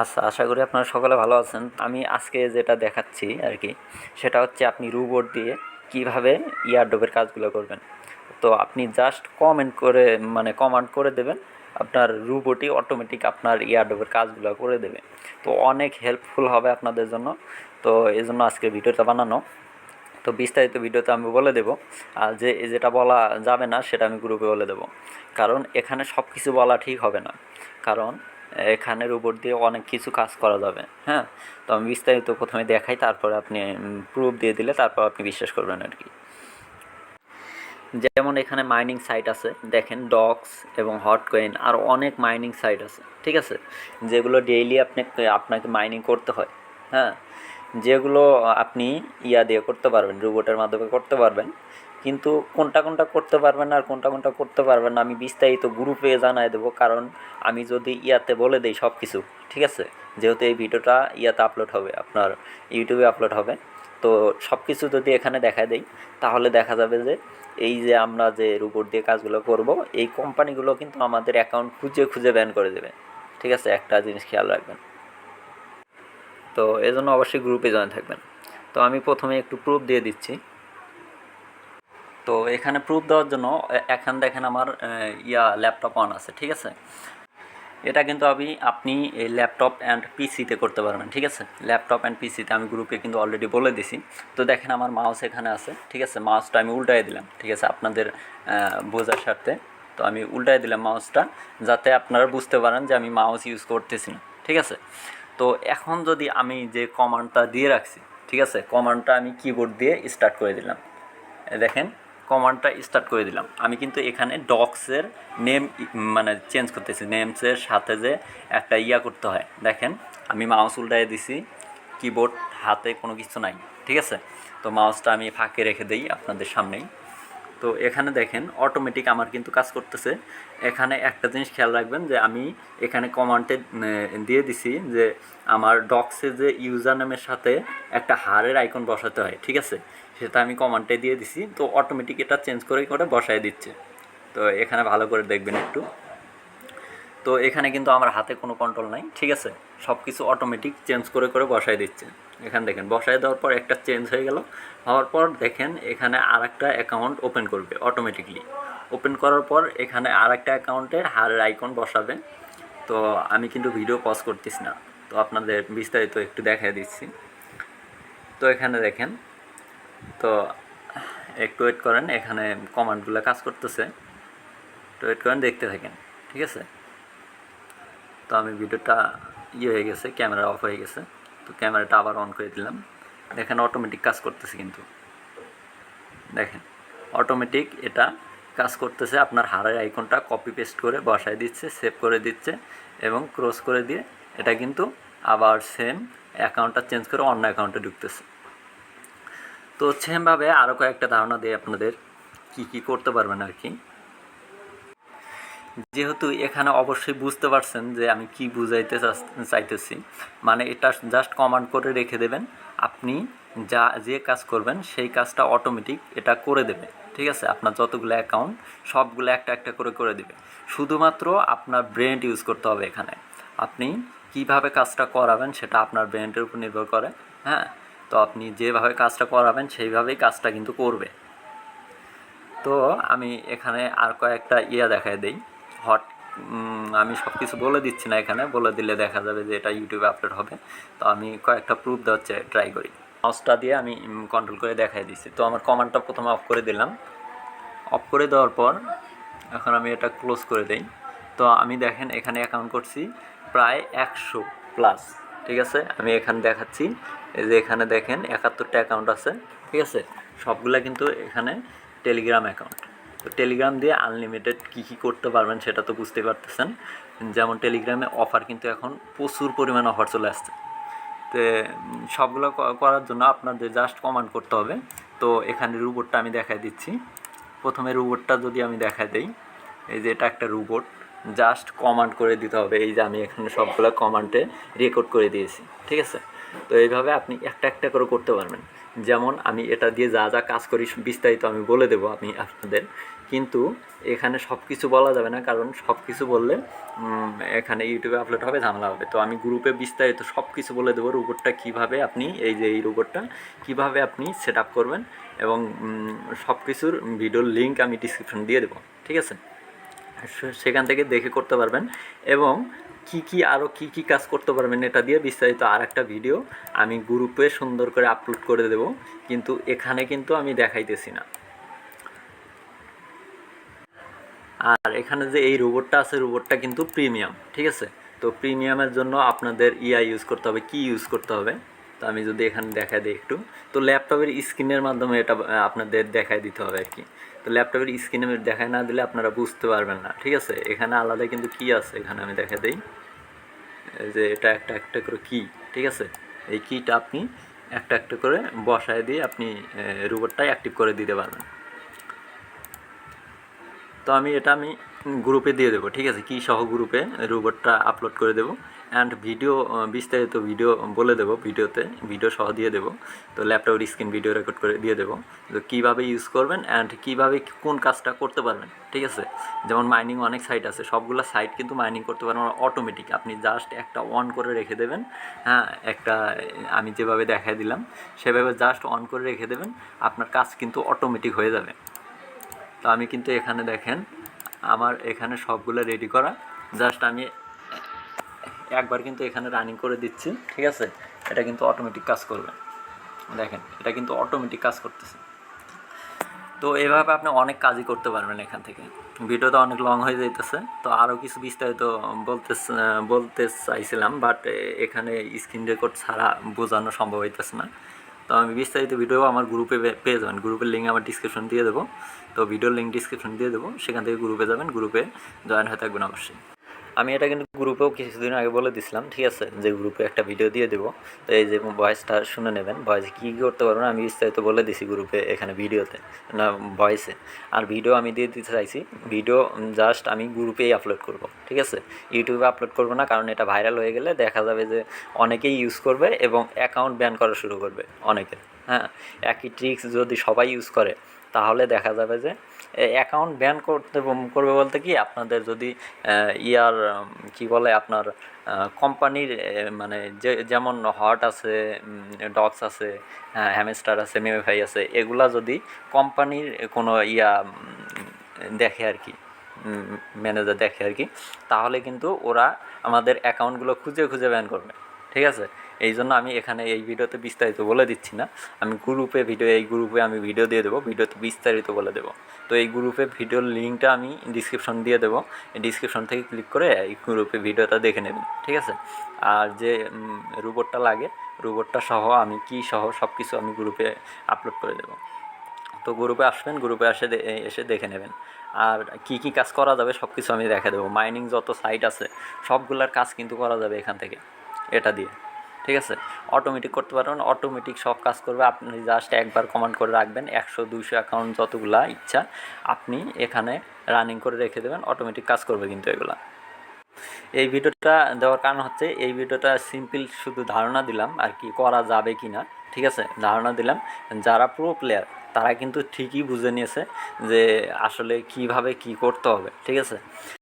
আচ্ছা, আশা করি আপনারা সকলে ভালো আছেন। আমি আজকে যেটা দেখাচ্ছি আরকি, সেটা হচ্ছে আপনি রোবট দিয়ে কীভাবে এয়ারড্রপের কাজগুলো করবেন। তো আপনি জাস্ট কমান্ড করে দেবেন, আপনার রোবটই অটোমেটিক আপনার এয়ারড্রপের কাজগুলো করে দেবে। তো অনেক হেল্পফুল হবে আপনাদের জন্য। তো এজন্য আজকের ভিডিওটা বানানো। তো বিস্তারিত ভিডিওতে আমি বলে দেবো, আর যেটা বলা যাবে না সেটা আমি গ্রুপে বলে দেবো। কারণ এখানে সব কিছু বলা ঠিক হবে না, কারণ এখানে রোবট দিয়ে অনেক কিছু কাজ করা যাবে। হ্যাঁ, তো আমি বিস্তারিত প্রথমে দেখাই, তারপরে আপনি প্রুফ দিয়ে দিলে তারপর আপনি বিশ্বাস করবেন আর কি। যেমন এখানে মাইনিং সাইট আছে, দেখেন ডক্স এবং হটকয়েন আর অনেক মাইনিং সাইট আছে, ঠিক আছে, যেগুলো ডেইলি আপনাকে মাইনিং করতে হয়। হ্যাঁ, যেগুলো আপনি দিয়ে করতে পারবেন, রোবটের মাধ্যমে করতে পারবেন। কিন্তু কোনটা কোনটা করতে পারবেন আর কোনটা কোনটা করতে পারবেন না আমি বিস্তারিত গ্রুপে জানাই দেবো। কারণ আমি যদি বলে দিই সব কিছু, ঠিক আছে, যেহেতু এই ভিডিওটা আপলোড হবে, আপনার ইউটিউবে আপলোড হবে, তো সব কিছু যদি এখানে দেখা দেই, তাহলে দেখা যাবে যে এই যে আমরা যে রোবট দিয়ে কাজগুলো করব, এই কোম্পানিগুলো কিন্তু আমাদের অ্যাকাউন্ট খুঁজে খুঁজে ব্যান করে দেবে। ঠিক আছে, একটা জিনিস খেয়াল রাখবেন। তো এজন্য অবশ্যই গ্রুপে জয়েন থাকবেন। তো আমি প্রথমে একটু প্রুফ দিয়ে দিচ্ছি। তো এখানে প্রুফ দেওয়ার জন্য এখানে দেখেন আমার ল্যাপটপ অন আছে, ঠিক আছে। এটা কিন্তু আপনি এই ল্যাপটপ অ্যান্ড পিসিতে করতে পারবেন, ঠিক আছে। ল্যাপটপ অ্যান্ড পিসিতে আমি গ্রুপে কিন্তু অলরেডি বলে দিছি। তো দেখেন আমার মাউস এখানে আছে, ঠিক আছে। মাউসটা আমি উল্টাই দিলাম, ঠিক আছে, আপনাদের বোঝার স্বার্থে। তো আমি উল্টাই দিলাম মাউসটা, যাতে আপনারা বুঝতে পারেন যে আমি মাউস ইউজ করতেছি না, ঠিক আছে। তো এখন যদি আমি যে কমান্ডটা দিয়ে রাখছি, ঠিক আছে, কমান্ডটা আমি কিবোর্ড দিয়ে স্টার্ট করে দিলাম। দেখেন কমান্ডটা স্টার্ট করে দিলাম। আমি কিন্তু এখানে ডক্সের নেম চেঞ্জ করতেছি, নেমসের সাথে যে একটা করতে হয়। দেখেন আমি মাউস উল্টায় দিছি, কিবোর্ড হাতে কোনো কিছু নাই, ঠিক আছে। তো মাউসটা আমি ফাঁকে রেখে দিই আপনাদের সামনেই। তো এখানে দেখেন অটোমেটিক আমার কিন্তু কাজ করতেছে। এখানে একটা জিনিস খেয়াল রাখবেন যে আমি এখানে কমান্ডে দিয়ে দিছি যে আমার ডক্সে যে ইউজার নেমের সাথে একটা হারের আইকন বসাতে হয়, ঠিক আছে, সেটা আমি কমান্ডে দিয়ে দিছি। তো অটোমেটিক এটা চেঞ্জ করে বসায় দিচ্ছে। তো এখানে ভালো করে দেখবেন একটু। তো এখানে কিন্তু আমার হাতে কোনো কন্ট্রোল নাই, ঠিক আছে, সব কিছু অটোমেটিক চেঞ্জ করে বসায় দিচ্ছে। এখানে দেখেন বসায় দেওয়ার পর একটা চেঞ্জ হয়ে গেল। হওয়ার পর দেখেন এখানে আর একটা অ্যাকাউন্ট ওপেন করবে অটোমেটিকলি। ওপেন করার পর এখানে আর একটা অ্যাকাউন্টের হারের আইকন বসাবে। তো আমি কিন্তু ভিডিও পজ করতেছি না, তো আপনাদের বিস্তারিত একটু দেখাই দিচ্ছি। তো এখানে দেখেন, তো একটু ওয়েট করেন, এখানে কমান্ডগুলো কাজ করতেছে, একটু ওয়েট করেন, দেখতে থাকেন, ঠিক আছে। তো আমি ভিডিওটা হয়ে গেছে, ক্যামেরা অফ হয়ে গেছে। তো ক্যামেরাটা আবার অন করে দিলাম। দেখেন অটোমেটিক কাজ করতেছে, কিন্তু দেখেন অটোমেটিক এটা কাজ করতেছে। আপনার হারের আইকনটা কপি পেস্ট করে বসায় দিচ্ছে, সেভ করে দিচ্ছে এবং ক্রস করে দিয়ে এটা কিন্তু আবার সেম অ্যাকাউন্টটা চেঞ্জ করে অন্য অ্যাকাউন্টে ঢুকতেছে। তো সেমভাবে আরও কয়েকটা ধারণা দিয়ে আপনাদের কি করতে পারবেন আর কি। যেহেতু এখানে অবশ্যই বুঝতে পারছেন যে আমি কি বুঝাইতে চাইতেছি, মানে এটা জাস্ট কমান্ড করে রেখে দেবেন। আপনি যে কাজ করবেন সেই কাজটা অটোমেটিক এটা করে দেবে, ঠিক আছে। আপনার যতগুলো অ্যাকাউন্ট সবগুলো একটা একটা করে দেবে। শুধুমাত্র আপনার ব্রেন ইউজ করতে হবে এখানে। আপনি কিভাবে কাজটা করাবেন সেটা আপনার ব্রেনের উপর নির্ভর করে। হ্যাঁ, তো আপনি যেভাবে কাজটা করাবেন সেইভাবেই কাজটা কিন্তু করবে। তো আমি এখানে আর কয়েকটা দেখায় দেই। হট আমি সব কিছু বলে দিচ্ছি না, এখানে বলে দিলে দেখা যাবে যে এটা ইউটিউবে আপলোড হবে। তো আমি কয়েকটা প্রুফ দেওয়ার ট্রাই করি। মাউসটা দিয়ে আমি কন্ট্রোল করে দেখাই দিচ্ছি। তো আমার কমান্ডটা প্রথমে অফ করে দিলাম। অফ করে দেওয়ার পর এখন আমি এটা ক্লোজ করে দিই। তো আমি দেখেন এখানে অ্যাকাউন্ট করছি প্রায় 100+, ঠিক আছে। আমি এখানে দেখাচ্ছি, এই যে এখানে দেখেন 71টা অ্যাকাউন্ট আছে, ঠিক আছে। সবগুলা কিন্তু এখানে টেলিগ্রাম অ্যাকাউন্ট। তো টেলিগ্রাম দিয়ে আনলিমিটেড কী করতে পারবেন সেটা তো বুঝতে পারতেছেন। যেমন টেলিগ্রামে অফার কিন্তু এখন প্রচুর পরিমাণ অফার চলে আসছে। তো সবগুলো করার জন্য আপনাদের জাস্ট কমান্ড করতে হবে। তো এখানে রোবটটা আমি দেখাই দিচ্ছি। প্রথমে রোবটটা যদি আমি দেখাই দেই, এই যে এটা একটা রোবট, জাস্ট কমান্ড করে দিতে হবে। এই যে আমি এখানে সবগুলো কমান্ডে রেকর্ড করে দিয়েছি, ঠিক আছে। তো এইভাবে আপনি একটা একটা করে করতে পারবেন। যেমন আমি এটা দিয়ে যা যা কাজ করি বিস্তারিত আমি বলে দেবো আমি আপনাদের, কিন্তু এখানে সব কিছু বলা যাবে না, কারণ সব কিছু বললে এখানে ইউটিউবে আপলোড হবে, ঝামেলা হবে। তো আমি গ্রুপে বিস্তারিত সব কিছু বলে দেবো, রোবটটা কীভাবে আপনি এই রোবটটা কীভাবে আপনি সেট আপ করবেন, এবং সব কিছুর ভিডিওর লিঙ্ক আমি ডিসক্রিপশন দিয়ে দেবো, ঠিক আছে? সেখান থেকে দেখে করতে পারবেন, এবং আরও কী কাজ করতে পারবেন এটা দিয়ে বিস্তারিত আর একটা ভিডিও আমি গ্রুপে সুন্দর করে আপলোড করে দেব, কিন্তু এখানে কিন্তু আমি দেখাইতেছি না। আর এখানে যে এই রোবটটা আছে, রোবটটা কিন্তু প্রিমিয়াম, ঠিক আছে? তো প্রিমিয়ামের জন্য আপনাদের ইউজ করতে হবে, কি ইউজ করতে হবে। তো আমি যদি এখানে দেখা দিই একটু, তো ল্যাপটপের স্ক্রিনের মাধ্যমে এটা আপনাদের দেখায় দিতে হবে আর কি। তো ল্যাপটপের স্ক্রিনে দেখায় না দিলে আপনারা বুঝতে পারবেন না, ঠিক আছে? এখানে আলাদা কিন্তু কি আছে, এখানে আমি দেখা দিই যে এটা একটা একটা করে কি, ঠিক আছে? এই কিটা আপনি একটা একটা করে বসায় দিয়ে আপনি রোবটটাই অ্যাক্টিভ করে দিতে পারবেন। তো আমি গ্রুপে দিয়ে দেবো, ঠিক আছে? কি সহ গ্রুপে রোবটটা আপলোড করে দেবো, অ্যান্ড ভিডিও বিস্তারিত ভিডিও বলে দেবো, ভিডিও সহ দিয়ে দেবো। তো ল্যাপটপের স্ক্রিন ভিডিও রেকর্ড করে দিয়ে দেবো, তো কীভাবে ইউজ করবেন অ্যান্ড কীভাবে কোন কাজটা করতে পারবেন, ঠিক আছে? যেমন মাইনিং অনেক সাইট আছে, সবগুলো সাইট কিন্তু মাইনিং করতে পারবেন অটোমেটিক, আপনি জাস্ট একটা অন করে রেখে দেবেন। হ্যাঁ, একটা আমি যেভাবে দেখাই দিলাম সেভাবে জাস্ট অন করে রেখে দেবেন, আপনার কাজ কিন্তু অটোমেটিক হয়ে যাবে। তো আমি কিন্তু এখানে দেখেন আমার এখানে সবগুলো রেডি করা, জাস্ট আমি একবার কিন্তু এখানে রানিং করে দিচ্ছি, ঠিক আছে? এটা কিন্তু অটোমেটিক কাজ করবে, দেখেন এটা কিন্তু অটোমেটিক কাজ করতেছে। তো এভাবে আপনি অনেক কাজই করতে পারবেন এখান থেকে। ভিডিওটা অনেক লং হয়ে যাইতেছে, তো আরও কিছু বিস্তারিত বলতে চাইছিলাম, বাট এখানে স্ক্রিন রেকর্ড ছাড়া বোঝানো সম্ভব হইতেছে না। তো আমি বিস্তারিত ভিডিও আমার গ্রুপে পেয়ে যাবেন, গ্রুপের লিঙ্ক আমার ডিসক্রিপশন দিয়ে দেবো। তো ভিডিওর লিঙ্ক ডিসক্রিপশন দিয়ে দেবো, সেখান থেকে গ্রুপে যাবেন, গ্রুপে জয়েন হয়ে থাকবেন অবশ্যই। আমি এটা কিন্তু গ্রুপেও কিছুদিন আগে বলে দিছিলাম, ঠিক আছে? যে গ্রুপে একটা ভিডিও দিয়ে দেবো, তো এই যে ভয়েসটা শুনে নেবেন, ভয়েসে কী কী করতে পারবেন আমি বিস্তারিত বলে দিছি গ্রুপে, এখানে ভিডিওতে না ভয়েসে। আর ভিডিও আমি দিয়ে দিতে চাইছি, ভিডিও জাস্ট আমি গ্রুপেই আপলোড করব, ঠিক আছে? ইউটিউবে আপলোড করব না, কারণ এটা ভাইরাল হয়ে গেলে দেখা যাবে যে অনেকেই ইউজ করবে এবং অ্যাকাউন্ট ব্যান করা শুরু করবে অনেকের। হ্যাঁ, একই ট্রিক্স যদি সবাই ইউজ করে তাহলে দেখা যাবে যে অ্যাকাউন্ট ব্যান করবে বলতে কি, আপনাদের যদি কি বলে আপনার কোম্পানির মানে যেমন হট আছে, ডগস আছে, হ্যামস্টার আছে, মেমিফাই আছে, এগুলা যদি কোম্পানির কোনো দেখে আর কি, ম্যানেজার দেখে আর কি, তাহলে কিন্তু ওরা আমাদের অ্যাকাউন্টগুলো খুঁজে খুঁজে ব্যান করবে, ঠিক আছে? এই জন্য আমি এখানে এই ভিডিওতে বিস্তারিত বলে দিচ্ছি না, আমি এই গ্রুপে আমি ভিডিও দিয়ে দেবো, ভিডিওতে বিস্তারিত বলে দেবো। তো এই গ্রুপে ভিডিওর লিঙ্কটা আমি ডিসক্রিপশন দিয়ে দেবো, এই ডিসক্রিপশন থেকে ক্লিক করে এই গ্রুপে ভিডিওটা দেখে নেবেন, ঠিক আছে? আর যে রোবটটা লাগে, রোবটটা সহ আমি সহ সব কিছু আমি গ্রুপে আপলোড করে দেবো। তো গ্রুপে আসবেন, গ্রুপে এসে দেখে নেবেন। আর কি কাজ করা যাবে সব কিছু আমি দেখা দেবো, মাইনিং যত সাইট আছে সবগুলোর কাজ কিন্তু করা যাবে এখান থেকে, এটা দিয়ে, ঠিক আছে? অটোমেটিক করতে পারবেন, অটোমেটিক সব কাজ করবে। আপনি জাস্ট একবার কমান্ড করে রাখবেন, 100-200 অ্যাকাউন্ট যতগুলা ইচ্ছা আপনি এখানে রানিং করে রেখে দেবেন, অটোমেটিক কাজ করবে কিন্তু এগুলা। এই ভিডিওটা দেওয়ার কারণ হচ্ছে, এই ভিডিওটা সিম্পল শুধু ধারণা দিলাম আর কি, করা যাবে কি না, ঠিক আছে? ধারণা দিলাম, যারা প্রো প্লেয়ার তারা কিন্তু ঠিকই বুঝে নিয়েছে যে আসলে কিভাবে কি করতে হবে, ঠিক আছে?